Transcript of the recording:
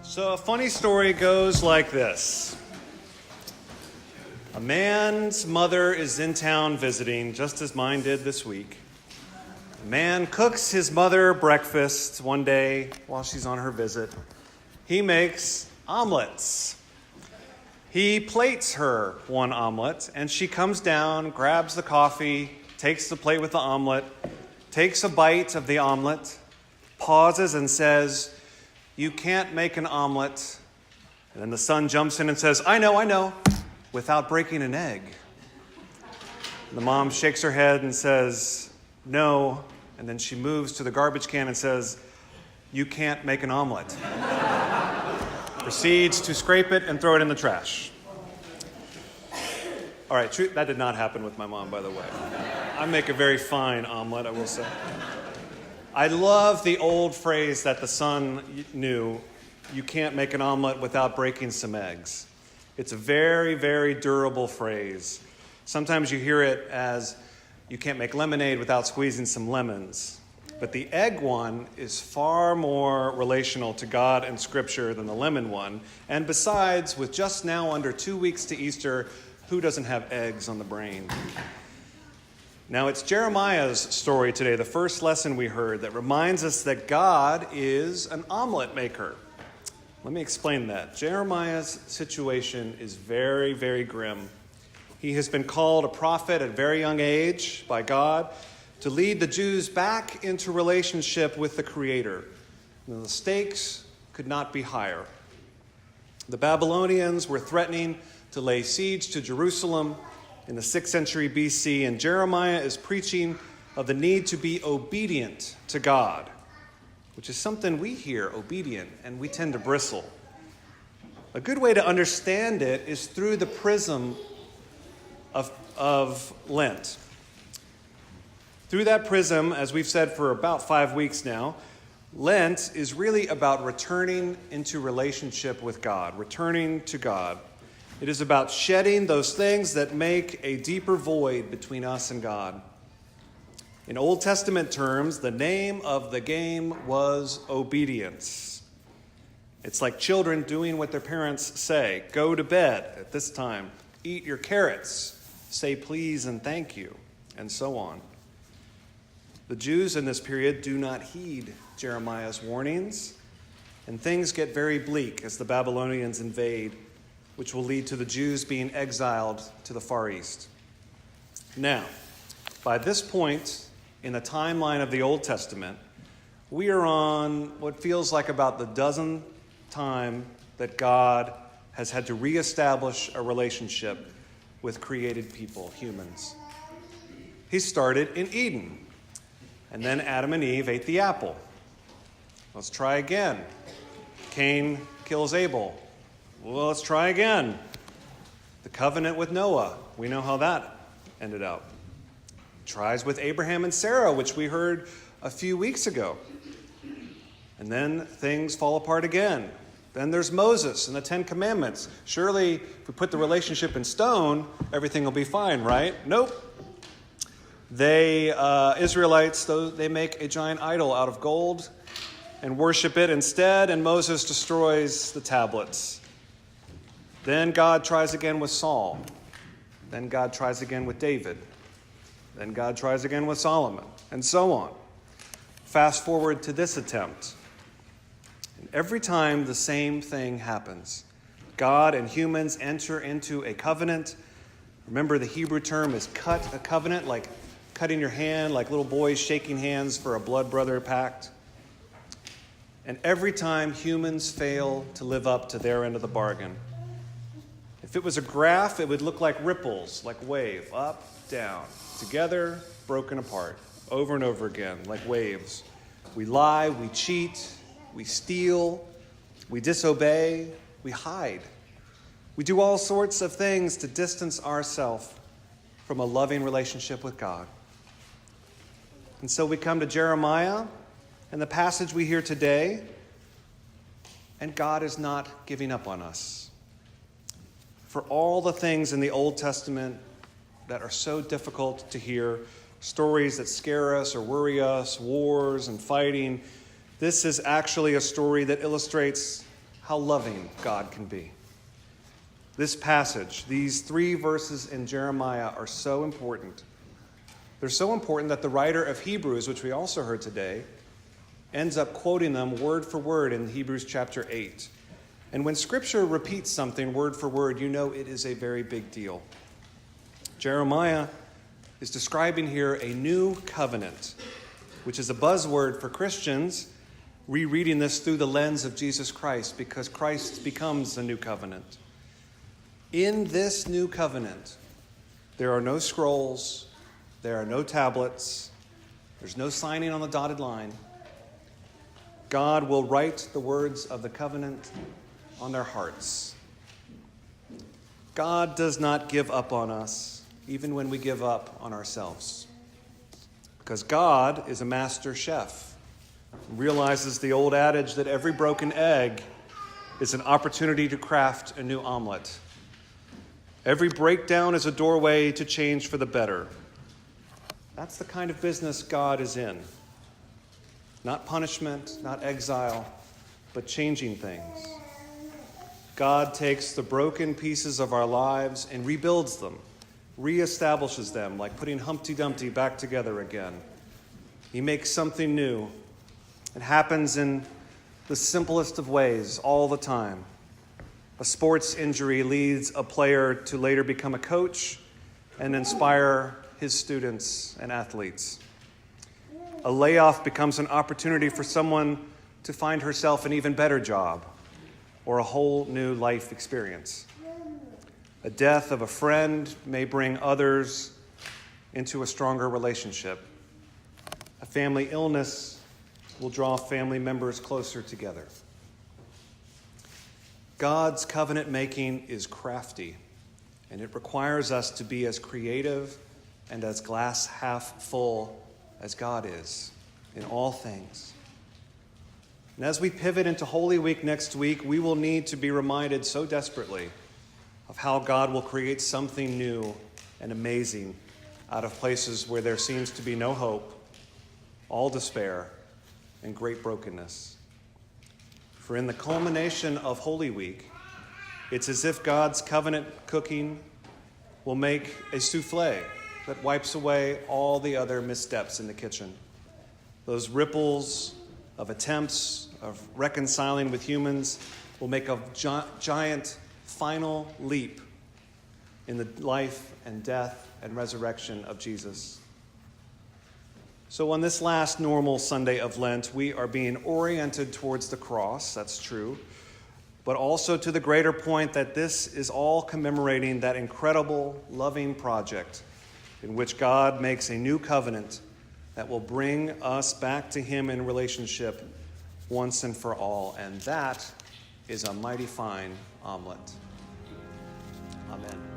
So a funny story goes like this. A man's mother is in town visiting, just as mine did this week. The man cooks his mother breakfast one day while she's on her visit. He makes omelets. He plates her one omelet, and she comes down, grabs the coffee, takes the plate with the omelet, takes a bite of the omelet, pauses and says, "You can't make an omelet." And then the son jumps in and says, I know, without breaking an egg. And the mom shakes her head and says, "No." And then she moves to the garbage can and says, "You can't make an omelet." Proceeds to scrape it and throw it in the trash. All right, that did not happen with my mom, by the way. I make a very fine omelet, I will say. I love the old phrase that the son knew, "You can't make an omelet without breaking some eggs." It's a very, very durable phrase. Sometimes you hear it as, "You can't make lemonade without squeezing some lemons." But the egg one is far more relational to God and Scripture than the lemon one. And besides, with just now under 2 weeks to Easter, who doesn't have eggs on the brain? Now, it's Jeremiah's story today, the first lesson we heard, that reminds us that God is an omelet maker. Let me explain that. Jeremiah's situation is very, very grim. He has been called a prophet at a very young age by God to lead the Jews back into relationship with the Creator. And the stakes could not be higher. The Babylonians were threatening to lay siege to Jerusalem in the 6th century BC, and Jeremiah is preaching of the need to be obedient to God, which is something we hear, obedient, and we tend to bristle. A good way to understand it is through the prism of Lent. Through that prism, as we've said for about 5 weeks now, Lent is really about returning into relationship with God, returning to God. It is about shedding those things that make a deeper void between us and God. In Old Testament terms, the name of the game was obedience. It's like children doing what their parents say. Go to bed at this time. Eat your carrots. Say please and thank you, and so on. The Jews in this period do not heed Jeremiah's warnings, and things get very bleak as the Babylonians invade, which will lead to the Jews being exiled to the Far East. Now, by this point in the timeline of the Old Testament, we are on what feels like about the 12th time that God has had to reestablish a relationship with created people, humans. He started in Eden, and then Adam and Eve ate the apple. Let's try again. Cain kills Abel. Well, let's try again. The covenant with Noah. We know how that ended up. Tries with Abraham and Sarah, which we heard a few weeks ago. And then things fall apart again. Then there's Moses and the 10 Commandments. Surely, if we put the relationship in stone, everything will be fine, right? Nope. Israelites, they make a giant idol out of gold and worship it instead, and Moses destroys the tablets. Then God tries again with Saul. Then God tries again with David. Then God tries again with Solomon, and so on. Fast forward to this attempt. And every time the same thing happens. God and humans enter into a covenant. Remember, the Hebrew term is cut a covenant, like cutting your hand, like little boys shaking hands for a blood brother pact. And every time humans fail to live up to their end of the bargain. If it was a graph, it would look like ripples, like wave, up, down, together, broken apart, over and over again, like waves. We lie, we cheat, we steal, we disobey, we hide. We do all sorts of things to distance ourselves from a loving relationship with God. And so we come to Jeremiah and the passage we hear today, and God is not giving up on us. For all the things in the Old Testament that are so difficult to hear, stories that scare us or worry us, wars and fighting, this is actually a story that illustrates how loving God can be. This passage, these 3 verses in Jeremiah, are so important. They're so important that the writer of Hebrews, which we also heard today, ends up quoting them word for word in Hebrews chapter 8. And when Scripture repeats something word for word, you know it is a very big deal. Jeremiah is describing here a new covenant, which is a buzzword for Christians rereading this through the lens of Jesus Christ, because Christ becomes the new covenant. In this new covenant, there are no scrolls, there are no tablets, there's no signing on the dotted line. God will write the words of the covenant on their hearts. God does not give up on us, even when we give up on ourselves. Because God is a master chef, realizes the old adage that every broken egg is an opportunity to craft a new omelet. Every breakdown is a doorway to change for the better. That's the kind of business God is in. Not punishment, not exile, but changing things. God takes the broken pieces of our lives and rebuilds them, reestablishes them, like putting Humpty Dumpty back together again. He makes something new. It happens in the simplest of ways all the time. A sports injury leads a player to later become a coach and inspire his students and athletes. A layoff becomes an opportunity for someone to find herself an even better job or a whole new life experience. A death of a friend may bring others into a stronger relationship. A family illness will draw family members closer together. God's covenant making is crafty, and it requires us to be as creative and as glass half full as God is in all things. And as we pivot into Holy Week next week, we will need to be reminded so desperately of how God will create something new and amazing out of places where there seems to be no hope, all despair, and great brokenness. For in the culmination of Holy Week, it's as if God's covenant cooking will make a souffle that wipes away all the other missteps in the kitchen. Those ripples of attempts of reconciling with humans will make a giant final leap in the life and death and resurrection of Jesus. So on this last normal Sunday of Lent, we are being oriented towards the cross, that's true, but also to the greater point that this is all commemorating that incredible, loving project in which God makes a new covenant that will bring us back to him in relationship once and for all. And that is a mighty fine omelet. Amen.